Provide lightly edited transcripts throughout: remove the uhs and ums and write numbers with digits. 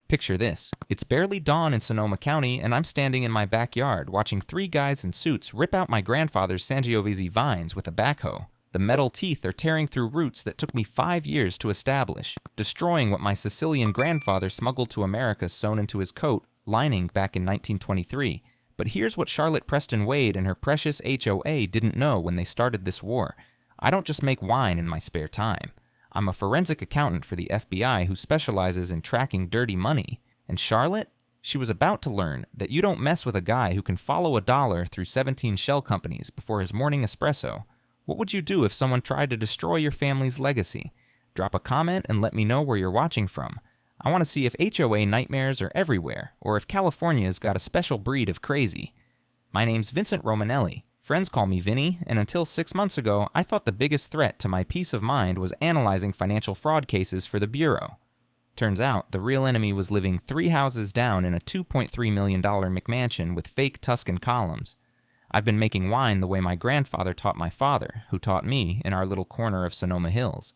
Picture this. It's barely dawn in Sonoma County, and I'm standing in my backyard watching three guys in suits rip out my grandfather's Sangiovese vines with a backhoe. The metal teeth are tearing through roots that took me 5 years to establish, destroying what my Sicilian grandfather smuggled to America sewn into his coat lining back in 1923. But here's what Charlotte Preston-Wade and her precious HOA didn't know when they started this war. I don't just make wine in my spare time. I'm a forensic accountant for the FBI who specializes in tracking dirty money. And Charlotte? She was about to learn that you don't mess with a guy who can follow a dollar through 17 shell companies before his morning espresso. What would you do if someone tried to destroy your family's legacy? Drop a comment and let me know where you're watching from. I want to see if HOA nightmares are everywhere, or if California's got a special breed of crazy. My name's Vincent Romanelli. Friends call me Vinny, and until 6 months ago, I thought the biggest threat to my peace of mind was analyzing financial fraud cases for the Bureau. Turns out, the real enemy was living 3 houses down in a $2.3 million McMansion with fake Tuscan columns. I've been making wine the way my grandfather taught my father, who taught me in our little corner of Sonoma Hills.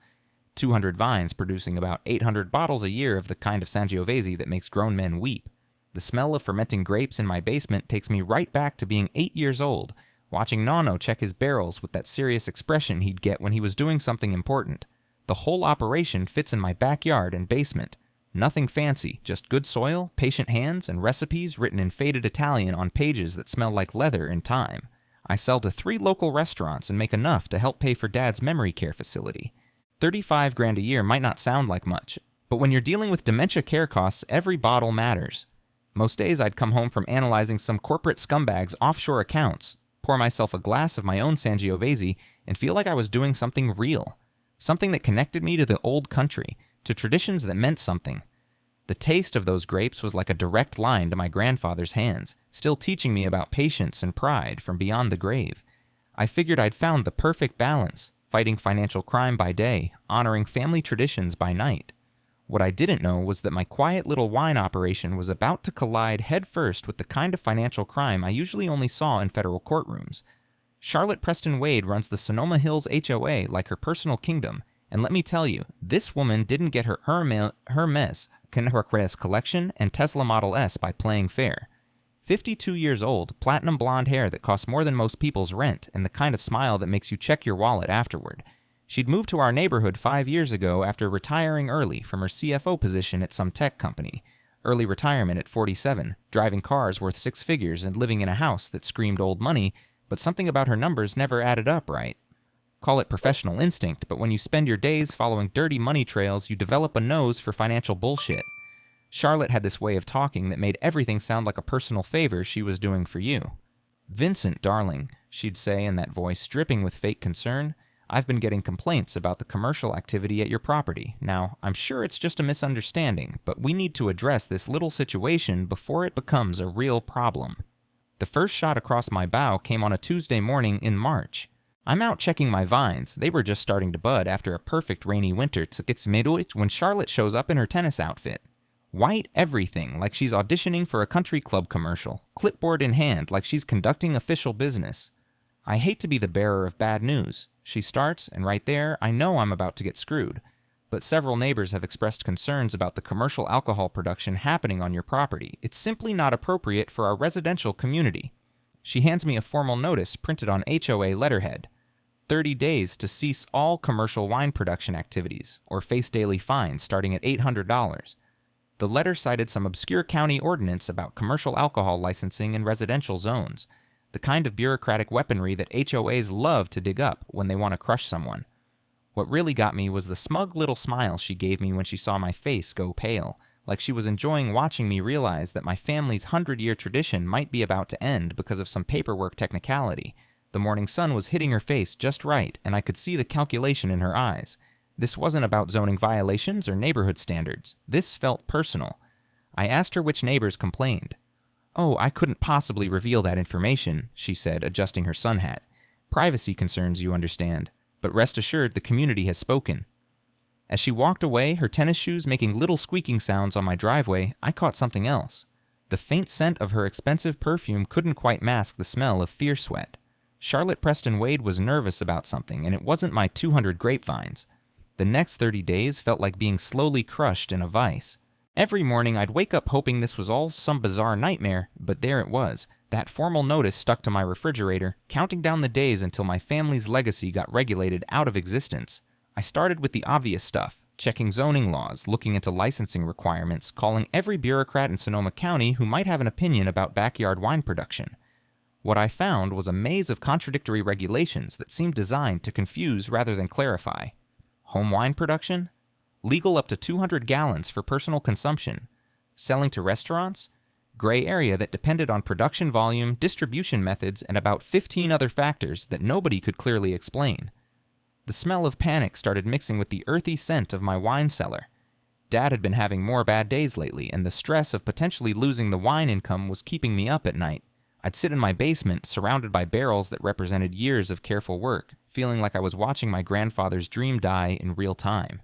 200 vines producing about 800 bottles a year of the kind of Sangiovese that makes grown men weep. The smell of fermenting grapes in my basement takes me right back to being 8 years old, watching Nonno check his barrels with that serious expression he'd get when he was doing something important. The whole operation fits in my backyard and basement. Nothing fancy, just good soil, patient hands, and recipes written in faded Italian on pages that smell like leather in time. I sell to 3 local restaurants and make enough to help pay for Dad's memory care facility. 35 grand a year might not sound like much, but when you're dealing with dementia care costs, every bottle matters. Most days I'd come home from analyzing some corporate scumbag's offshore accounts, pour myself a glass of my own Sangiovese, and feel like I was doing something real. Something that connected me to the old country, to traditions that meant something. The taste of those grapes was like a direct line to my grandfather's hands, still teaching me about patience and pride from beyond the grave. I figured I'd found the perfect balance, fighting financial crime by day, honoring family traditions by night. What I didn't know was that my quiet little wine operation was about to collide headfirst with the kind of financial crime I usually only saw in federal courtrooms. Charlotte Preston-Wade runs the Sonoma Hills HOA like her personal kingdom, and let me tell you, this woman didn't get her Hermes collection and Tesla Model S by playing fair. 52 years old, platinum blonde hair that costs more than most people's rent, and the kind of smile that makes you check your wallet afterward. She'd moved to our neighborhood 5 years ago after retiring early from her CFO position at some tech company. Early retirement at 47, driving cars worth 6 figures and living in a house that screamed old money, but something about her numbers never added up right. Call it professional instinct, but when you spend your days following dirty money trails, you develop a nose for financial bullshit. Charlotte had this way of talking that made everything sound like a personal favor she was doing for you. "Vincent, darling," she'd say in that voice dripping with fake concern, "I've been getting complaints about the commercial activity at your property. Now, I'm sure it's just a misunderstanding, but we need to address this little situation before it becomes a real problem." The first shot across my bow came on a Tuesday morning in March. I'm out checking my vines. They were just starting to bud after a perfect rainy winter when Charlotte shows up in her tennis outfit. White everything, like she's auditioning for a country club commercial, clipboard in hand, like she's conducting official business. I hate to be the bearer of bad news. She starts, and right there, I know I'm about to get screwed. But several neighbors have expressed concerns about the commercial alcohol production happening on your property. It's simply not appropriate for our residential community. She hands me a formal notice printed on HOA letterhead. 30 days to cease all commercial wine production activities, or face daily fines starting at $800. The letter cited some obscure county ordinance about commercial alcohol licensing in residential zones, the kind of bureaucratic weaponry that HOAs love to dig up when they want to crush someone. What really got me was the smug little smile she gave me when she saw my face go pale, like she was enjoying watching me realize that my family's 100-year tradition might be about to end because of some paperwork technicality. The morning sun was hitting her face just right, and I could see the calculation in her eyes. This wasn't about zoning violations or neighborhood standards. This felt personal. I asked her which neighbors complained. "Oh, I couldn't possibly reveal that information," she said, adjusting her sun hat. "Privacy concerns, you understand. But rest assured, the community has spoken." As she walked away, her tennis shoes making little squeaking sounds on my driveway, I caught something else. The faint scent of her expensive perfume couldn't quite mask the smell of fear sweat. Charlotte Preston-Wade was nervous about something, and it wasn't my 200 grapevines. The next 30 days felt like being slowly crushed in a vice. Every morning I'd wake up hoping this was all some bizarre nightmare, but there it was. That formal notice stuck to my refrigerator, counting down the days until my family's legacy got regulated out of existence. I started with the obvious stuff, checking zoning laws, looking into licensing requirements, calling every bureaucrat in Sonoma County who might have an opinion about backyard wine production. What I found was a maze of contradictory regulations that seemed designed to confuse rather than clarify. Home wine production? Legal up to 200 gallons for personal consumption. Selling to restaurants? Gray area that depended on production volume, distribution methods, and about 15 other factors that nobody could clearly explain. The smell of panic started mixing with the earthy scent of my wine cellar. Dad had been having more bad days lately, and the stress of potentially losing the wine income was keeping me up at night. I'd sit in my basement, surrounded by barrels that represented years of careful work, feeling like I was watching my grandfather's dream die in real time.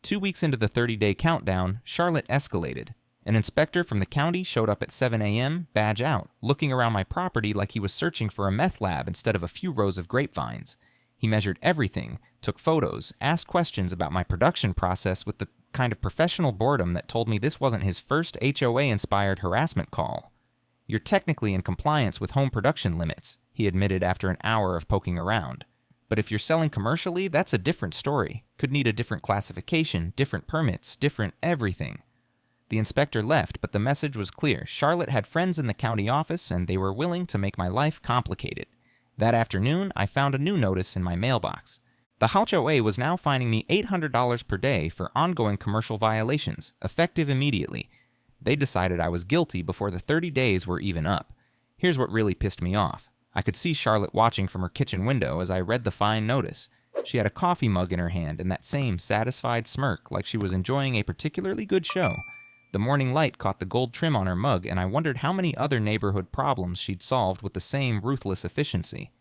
2 weeks into the 30-day countdown, Charlotte escalated. An inspector from the county showed up at 7 a.m., badge out, looking around my property like he was searching for a meth lab instead of a few rows of grapevines. He measured everything, took photos, asked questions about my production process with the kind of professional boredom that told me this wasn't his first HOA-inspired harassment call. "You're technically in compliance with home production limits," he admitted after an hour of poking around. "But if you're selling commercially, that's a different story. Could need a different classification, different permits, different everything." The inspector left, but the message was clear. Charlotte had friends in the county office, and they were willing to make my life complicated. That afternoon, I found a new notice in my mailbox. The HOA was now fining me $800 per day for ongoing commercial violations, effective immediately. They decided I was guilty before the 30 days were even up. Here's what really pissed me off. I could see Charlotte watching from her kitchen window as I read the fine notice. She had a coffee mug in her hand and that same satisfied smirk like she was enjoying a particularly good show. The morning light caught the gold trim on her mug, and I wondered how many other neighborhood problems she'd solved with the same ruthless efficiency.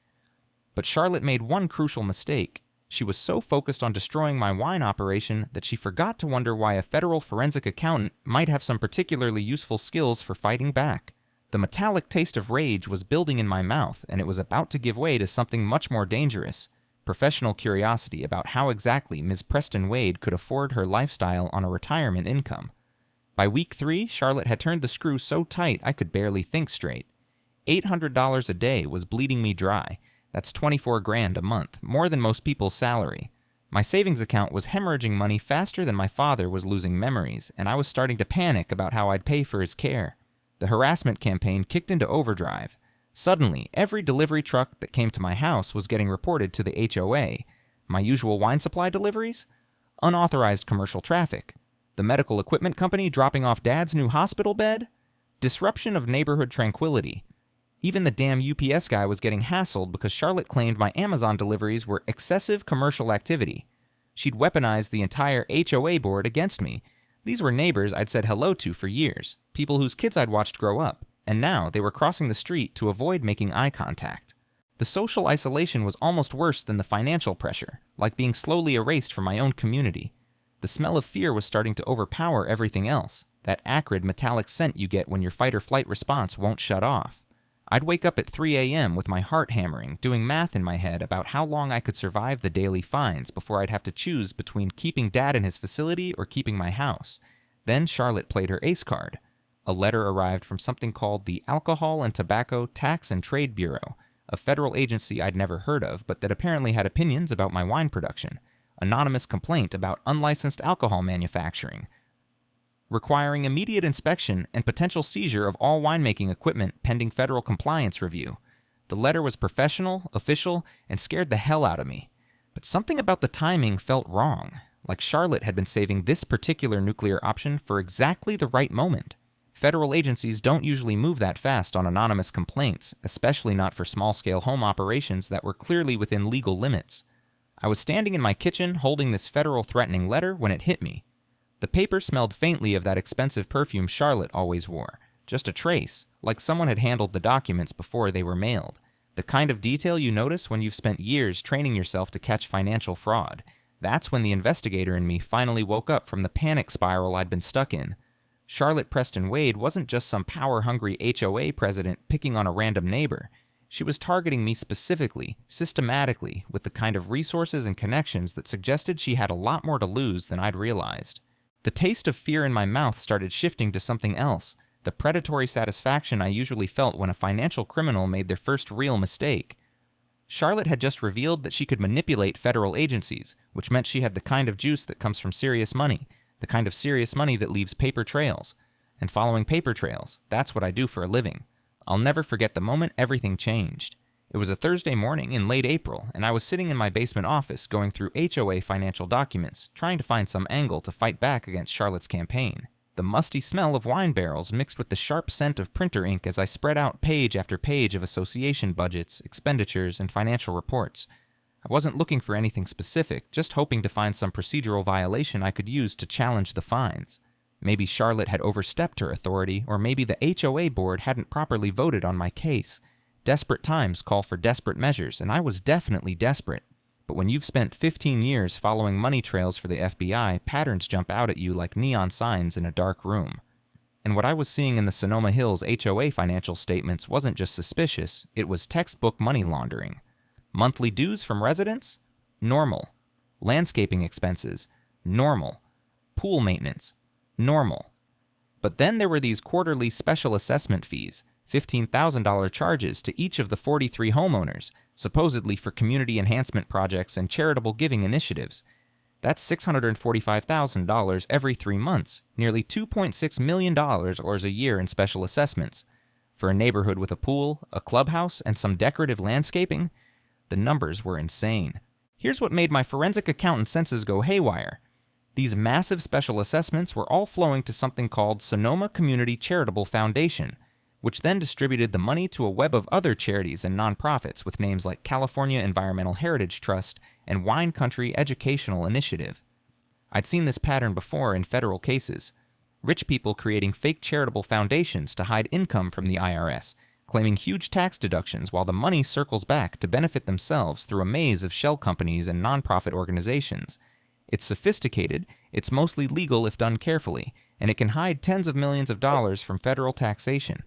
But Charlotte made one crucial mistake. She was so focused on destroying my wine operation that she forgot to wonder why a federal forensic accountant might have some particularly useful skills for fighting back. The metallic taste of rage was building in my mouth, and it was about to give way to something much more dangerous. Professional curiosity about how exactly Ms. Preston-Wade could afford her lifestyle on a retirement income. By week 3, Charlotte had turned the screw so tight I could barely think straight. $800 a day was bleeding me dry. That's $24,000 a month, more than most people's salary. My savings account was hemorrhaging money faster than my father was losing memories, and I was starting to panic about how I'd pay for his care. The harassment campaign kicked into overdrive. Suddenly, every delivery truck that came to my house was getting reported to the HOA. My usual wine supply deliveries? Unauthorized commercial traffic. The medical equipment company dropping off Dad's new hospital bed? Disruption of neighborhood tranquility. Even the damn UPS guy was getting hassled because Charlotte claimed my Amazon deliveries were excessive commercial activity. She'd weaponized the entire HOA board against me. These were neighbors I'd said hello to for years, people whose kids I'd watched grow up, and now they were crossing the street to avoid making eye contact. The social isolation was almost worse than the financial pressure, like being slowly erased from my own community. The smell of fear was starting to overpower everything else, that acrid metallic scent you get when your fight-or-flight response won't shut off. I'd wake up at 3 a.m. with my heart hammering, doing math in my head about how long I could survive the daily fines before I'd have to choose between keeping Dad in his facility or keeping my house. Then Charlotte played her ace card. A letter arrived from something called the Alcohol and Tobacco Tax and Trade Bureau, a federal agency I'd never heard of but that apparently had opinions about my wine production. Anonymous complaint about unlicensed alcohol manufacturing, requiring immediate inspection and potential seizure of all winemaking equipment pending federal compliance review. The letter was professional, official, and scared the hell out of me. But something about the timing felt wrong, like Charlotte had been saving this particular nuclear option for exactly the right moment. Federal agencies don't usually move that fast on anonymous complaints, especially not for small-scale home operations that were clearly within legal limits. I was standing in my kitchen holding this federal threatening letter when it hit me. The paper smelled faintly of that expensive perfume Charlotte always wore, just a trace, like someone had handled the documents before they were mailed. The kind of detail you notice when you've spent years training yourself to catch financial fraud. That's when the investigator in me finally woke up from the panic spiral I'd been stuck in. Charlotte Preston-Wade wasn't just some power-hungry HOA president picking on a random neighbor. She was targeting me specifically, systematically, with the kind of resources and connections that suggested she had a lot more to lose than I'd realized. The taste of fear in my mouth started shifting to something else, the predatory satisfaction I usually felt when a financial criminal made their first real mistake. Charlotte had just revealed that she could manipulate federal agencies, which meant she had the kind of juice that comes from serious money, the kind of serious money that leaves paper trails. And following paper trails, that's what I do for a living. I'll never forget the moment everything changed. It was a Thursday morning in late April, and I was sitting in my basement office going through HOA financial documents, trying to find some angle to fight back against Charlotte's campaign. The musty smell of wine barrels mixed with the sharp scent of printer ink as I spread out page after page of association budgets, expenditures, and financial reports. I wasn't looking for anything specific, just hoping to find some procedural violation I could use to challenge the fines. Maybe Charlotte had overstepped her authority, or maybe the HOA board hadn't properly voted on my case. Desperate times call for desperate measures, and I was definitely desperate. But when you've spent 15 years following money trails for the FBI, patterns jump out at you like neon signs in a dark room. And what I was seeing in the Sonoma Hills HOA financial statements wasn't just suspicious, it was textbook money laundering. Monthly dues from residents? Normal. Landscaping expenses? Normal. Pool maintenance? Normal. But then there were these quarterly special assessment fees, $15,000 charges to each of the 43 homeowners, supposedly for community enhancement projects and charitable giving initiatives. That's $645,000 every 3 months, nearly $2.6 million a year in special assessments. For a neighborhood with a pool, a clubhouse, and some decorative landscaping, the numbers were insane. Here's what made my forensic accountant senses go haywire. These massive special assessments were all flowing to something called Sonoma Community Charitable Foundation, which then distributed the money to a web of other charities and nonprofits with names like California Environmental Heritage Trust and Wine Country Educational Initiative. I'd seen this pattern before in federal cases. Rich people creating fake charitable foundations to hide income from the IRS, claiming huge tax deductions while the money circles back to benefit themselves through a maze of shell companies and nonprofit organizations. It's sophisticated, it's mostly legal if done carefully, and it can hide tens of millions of dollars from federal taxation.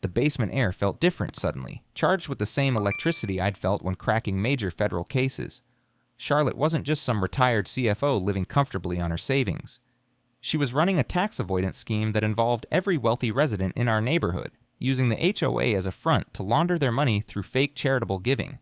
The basement air felt different suddenly, charged with the same electricity I'd felt when cracking major federal cases. Charlotte wasn't just some retired CFO living comfortably on her savings. She was running a tax avoidance scheme that involved every wealthy resident in our neighborhood, using the HOA as a front to launder their money through fake charitable giving.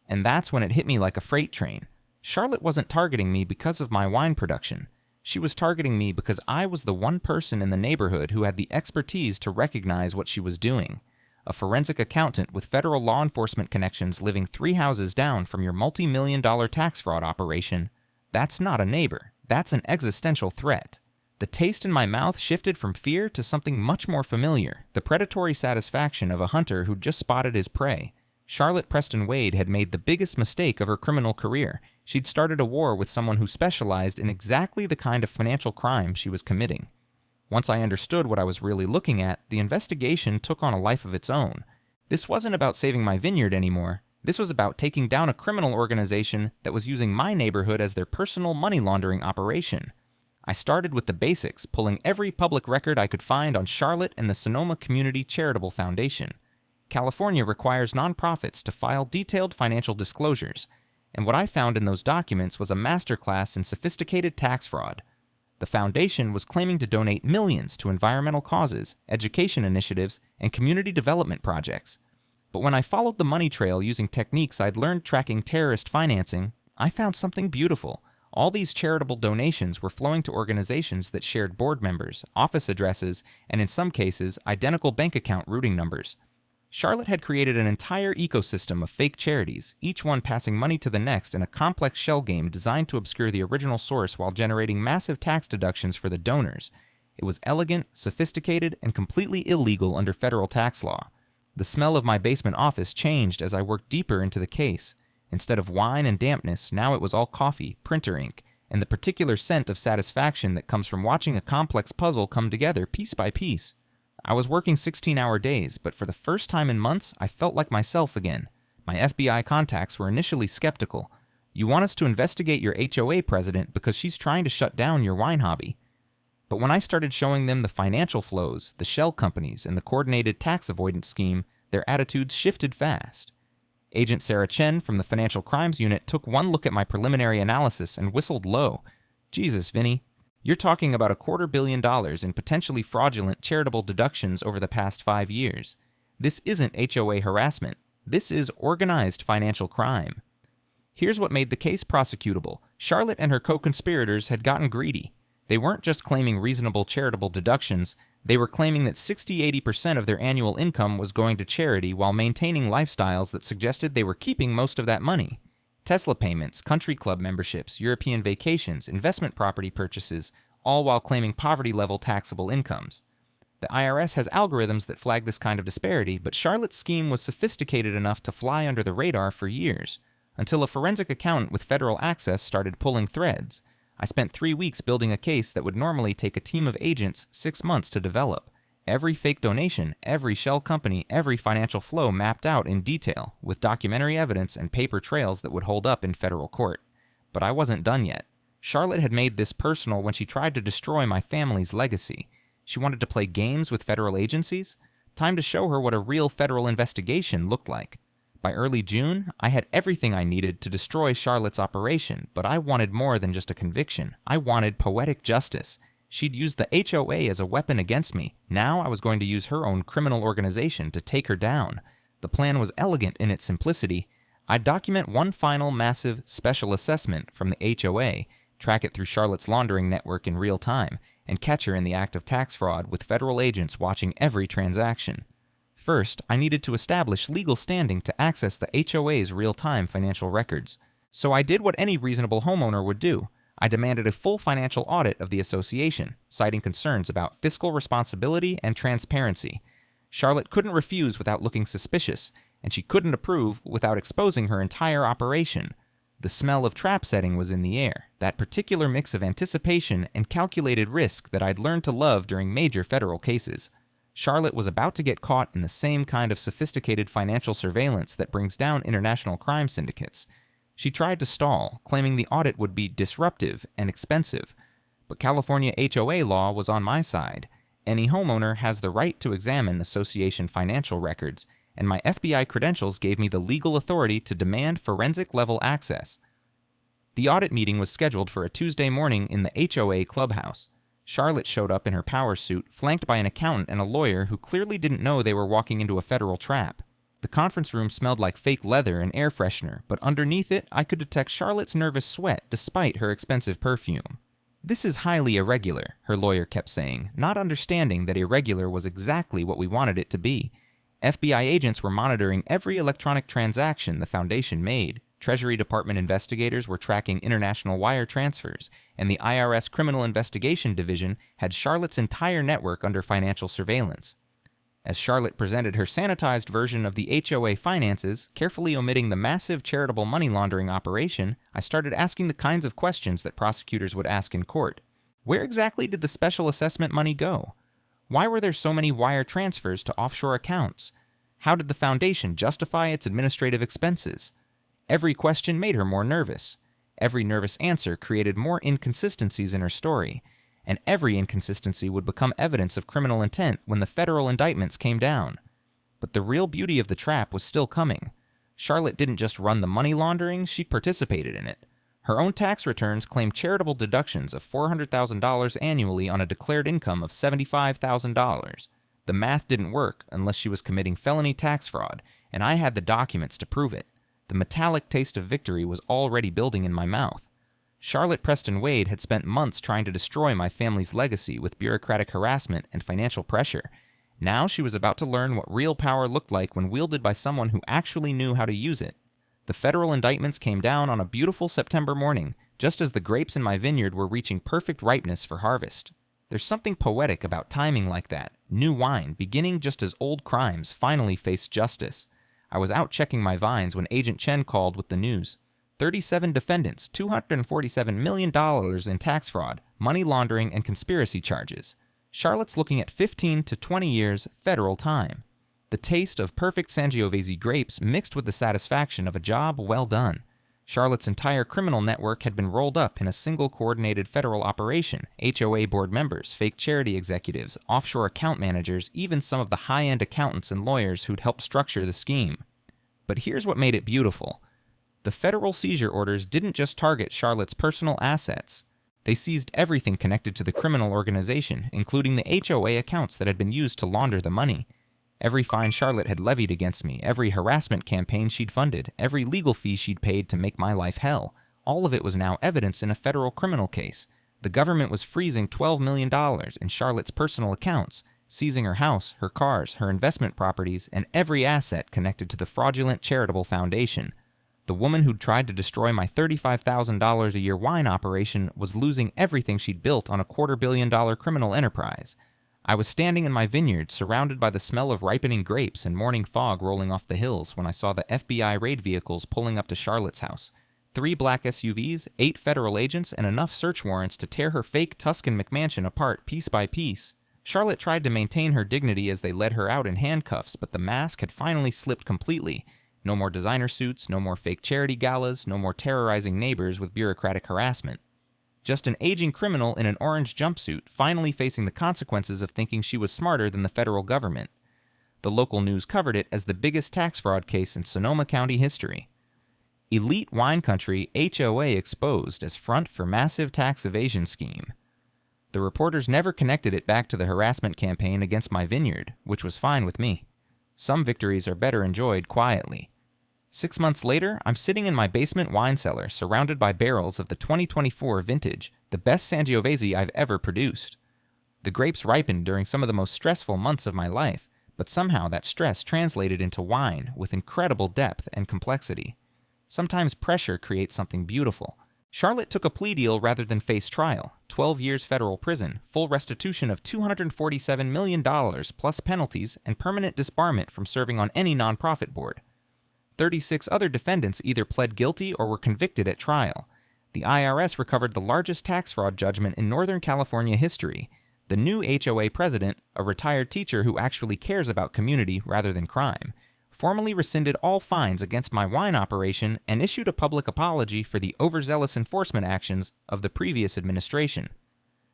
And that's when it hit me like a freight train. Charlotte wasn't targeting me because of my wine production. She was targeting me because I was the one person in the neighborhood who had the expertise to recognize what she was doing. A forensic accountant with federal law enforcement connections living 3 houses down from your multi-million-dollar tax fraud operation. That's not a neighbor. That's an existential threat. The taste in my mouth shifted from fear to something much more familiar, the predatory satisfaction of a hunter who'd just spotted his prey. Charlotte Preston-Wade had made the biggest mistake of her criminal career. She'd started a war with someone who specialized in exactly the kind of financial crime she was committing. Once I understood what I was really looking at, the investigation took on a life of its own. This wasn't about saving my vineyard anymore. This was about taking down a criminal organization that was using my neighborhood as their personal money laundering operation. I started with the basics, pulling every public record I could find on Charlotte and the Sonoma Community Charitable Foundation. California requires nonprofits to file detailed financial disclosures, and what I found in those documents was a masterclass in sophisticated tax fraud. The foundation was claiming to donate millions to environmental causes, education initiatives, and community development projects. But when I followed the money trail using techniques I'd learned tracking terrorist financing, I found something beautiful. All these charitable donations were flowing to organizations that shared board members, office addresses, and in some cases, identical bank account routing numbers. Charlotte had created an entire ecosystem of fake charities, each one passing money to the next in a complex shell game designed to obscure the original source while generating massive tax deductions for the donors. It was elegant, sophisticated, and completely illegal under federal tax law. The smell of my basement office changed as I worked deeper into the case. Instead of wine and dampness, now it was all coffee, printer ink, and the particular scent of satisfaction that comes from watching a complex puzzle come together piece by piece. I was working 16-hour days, but for the first time in months, I felt like myself again. My FBI contacts were initially skeptical. You want us to investigate your HOA president because she's trying to shut down your wine hobby. But when I started showing them the financial flows, the shell companies, and the coordinated tax avoidance scheme, their attitudes shifted fast. Agent Sarah Chen from the Financial Crimes Unit took one look at my preliminary analysis and whistled low. Jesus, Vinny. You're talking about $250 million in potentially fraudulent charitable deductions over the past 5 years. This isn't HOA harassment. This is organized financial crime. Here's what made the case prosecutable. Charlotte and her co-conspirators had gotten greedy. They weren't just claiming reasonable charitable deductions, they were claiming that 60–80% of their annual income was going to charity while maintaining lifestyles that suggested they were keeping most of that money. Tesla payments, country club memberships, European vacations, investment property purchases, all while claiming poverty-level taxable incomes. The IRS has algorithms that flag this kind of disparity, but Charlotte's scheme was sophisticated enough to fly under the radar for years, until a forensic accountant with federal access started pulling threads. I spent 3 weeks building a case that would normally take a team of agents 6 months to develop. Every fake donation, every shell company, every financial flow mapped out in detail, with documentary evidence and paper trails that would hold up in federal court. But I wasn't done yet. Charlotte had made this personal when she tried to destroy my family's legacy. She wanted to play games with federal agencies? Time to show her what a real federal investigation looked like. By early June, I had everything I needed to destroy Charlotte's operation, but I wanted more than just a conviction. I wanted poetic justice. She'd used the HOA as a weapon against me. Now I was going to use her own criminal organization to take her down. The plan was elegant in its simplicity. I'd document one final massive special assessment from the HOA, track it through Charlotte's laundering network in real time, and catch her in the act of tax fraud with federal agents watching every transaction. First, I needed to establish legal standing to access the HOA's real-time financial records. So I did what any reasonable homeowner would do. I demanded a full financial audit of the association, citing concerns about fiscal responsibility and transparency. Charlotte couldn't refuse without looking suspicious, and she couldn't approve without exposing her entire operation. The smell of trap setting was in the air, that particular mix of anticipation and calculated risk that I'd learned to love during major federal cases. Charlotte was about to get caught in the same kind of sophisticated financial surveillance that brings down international crime syndicates. She tried to stall, claiming the audit would be disruptive and expensive. But California HOA law was on my side. Any homeowner has the right to examine association financial records, and my FBI credentials gave me the legal authority to demand forensic-level access. The audit meeting was scheduled for a Tuesday morning in the HOA clubhouse. Charlotte showed up in her power suit, flanked by an accountant and a lawyer who clearly didn't know they were walking into a federal trap. The conference room smelled like fake leather and air freshener, but underneath it, I could detect Charlotte's nervous sweat despite her expensive perfume. "This is highly irregular," her lawyer kept saying, not understanding that irregular was exactly what we wanted it to be. FBI agents were monitoring every electronic transaction the Foundation made. Treasury Department investigators were tracking international wire transfers, and the IRS Criminal Investigation Division had Charlotte's entire network under financial surveillance. As Charlotte presented her sanitized version of the HOA finances, carefully omitting the massive charitable money laundering operation, I started asking the kinds of questions that prosecutors would ask in court. Where exactly did the special assessment money go? Why were there so many wire transfers to offshore accounts? How did the Foundation justify its administrative expenses? Every question made her more nervous. Every nervous answer created more inconsistencies in her story, and every inconsistency would become evidence of criminal intent when the federal indictments came down. But the real beauty of the trap was still coming. Charlotte didn't just run the money laundering, she participated in it. Her own tax returns claimed charitable deductions of $400,000 annually on a declared income of $75,000. The math didn't work unless she was committing felony tax fraud, and I had the documents to prove it. The metallic taste of victory was already building in my mouth. Charlotte Preston-Wade had spent months trying to destroy my family's legacy with bureaucratic harassment and financial pressure. Now she was about to learn what real power looked like when wielded by someone who actually knew how to use it. The federal indictments came down on a beautiful September morning, just as the grapes in my vineyard were reaching perfect ripeness for harvest. There's something poetic about timing like that, new wine beginning just as old crimes finally faced justice. I was out checking my vines when Agent Chen called with the news. 37 defendants, $247 million in tax fraud, money laundering, and conspiracy charges. Charlotte's looking at 15 to 20 years federal time. The taste of perfect Sangiovese grapes mixed with the satisfaction of a job well done. Charlotte's entire criminal network had been rolled up in a single coordinated federal operation. HOA board members, fake charity executives, offshore account managers, even some of the high-end accountants and lawyers who'd helped structure the scheme. But here's what made it beautiful. The federal seizure orders didn't just target Charlotte's personal assets. They seized everything connected to the criminal organization, including the HOA accounts that had been used to launder the money. Every fine Charlotte had levied against me, every harassment campaign she'd funded, every legal fee she'd paid to make my life hell, all of it was now evidence in a federal criminal case. The government was freezing $12 million in Charlotte's personal accounts, seizing her house, her cars, her investment properties, and every asset connected to the fraudulent charitable foundation. The woman who'd tried to destroy my $35,000 a year wine operation was losing everything she'd built on a $250 million criminal enterprise. I was standing in my vineyard, surrounded by the smell of ripening grapes and morning fog rolling off the hills when I saw the FBI raid vehicles pulling up to Charlotte's house. 3 black SUVs, 8 federal agents, and enough search warrants to tear her fake Tuscan McMansion apart piece by piece. Charlotte tried to maintain her dignity as they led her out in handcuffs, but the mask had finally slipped completely. No more designer suits, no more fake charity galas, no more terrorizing neighbors with bureaucratic harassment. Just an aging criminal in an orange jumpsuit, finally facing the consequences of thinking she was smarter than the federal government. The local news covered it as the biggest tax fraud case in Sonoma County history. Elite wine country HOA exposed as front for massive tax evasion scheme. The reporters never connected it back to the harassment campaign against my vineyard, which was fine with me. Some victories are better enjoyed quietly. 6 months later, I'm sitting in my basement wine cellar, surrounded by barrels of the 2024 vintage, the best Sangiovese I've ever produced. The grapes ripened during some of the most stressful months of my life, but somehow that stress translated into wine with incredible depth and complexity. Sometimes pressure creates something beautiful. Charlotte took a plea deal rather than face trial, 12 years federal prison, full restitution of $247 million plus penalties, and permanent disbarment from serving on any nonprofit board. 36 other defendants either pled guilty or were convicted at trial. The IRS recovered the largest tax fraud judgment in Northern California history. The new HOA president, a retired teacher who actually cares about community rather than crime, formally rescinded all fines against my wine operation and issued a public apology for the overzealous enforcement actions of the previous administration.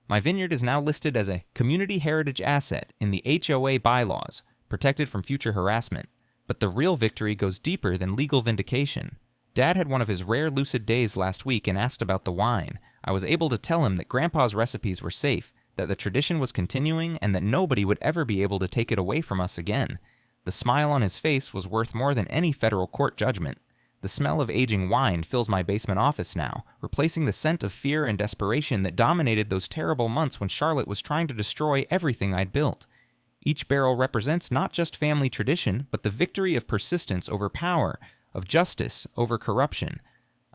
My vineyard is now listed as a community heritage asset in the HOA bylaws, protected from future harassment. But the real victory goes deeper than legal vindication. Dad had one of his rare lucid days last week and asked about the wine. I was able to tell him that Grandpa's recipes were safe, that the tradition was continuing, and that nobody would ever be able to take it away from us again. The smile on his face was worth more than any federal court judgment. The smell of aging wine fills my basement office now, replacing the scent of fear and desperation that dominated those terrible months when Charlotte was trying to destroy everything I'd built. Each barrel represents not just family tradition, but the victory of persistence over power, of justice over corruption.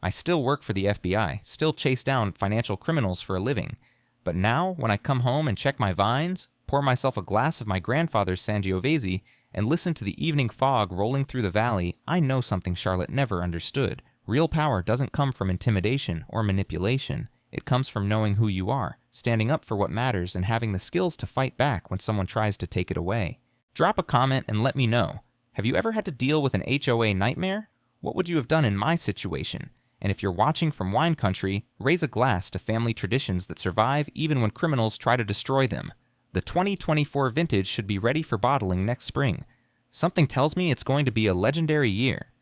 I still work for the FBI, still chase down financial criminals for a living. But now, when I come home and check my vines, pour myself a glass of my grandfather's Sangiovese, and listen to the evening fog rolling through the valley, I know something Charlotte never understood. Real power doesn't come from intimidation or manipulation. It comes from knowing who you are, standing up for what matters, and having the skills to fight back when someone tries to take it away. Drop a comment and let me know. Have you ever had to deal with an HOA nightmare? What would you have done in my situation? And if you're watching from wine country, raise a glass to family traditions that survive even when criminals try to destroy them. The 2024 vintage should be ready for bottling next spring. Something tells me it's going to be a legendary year.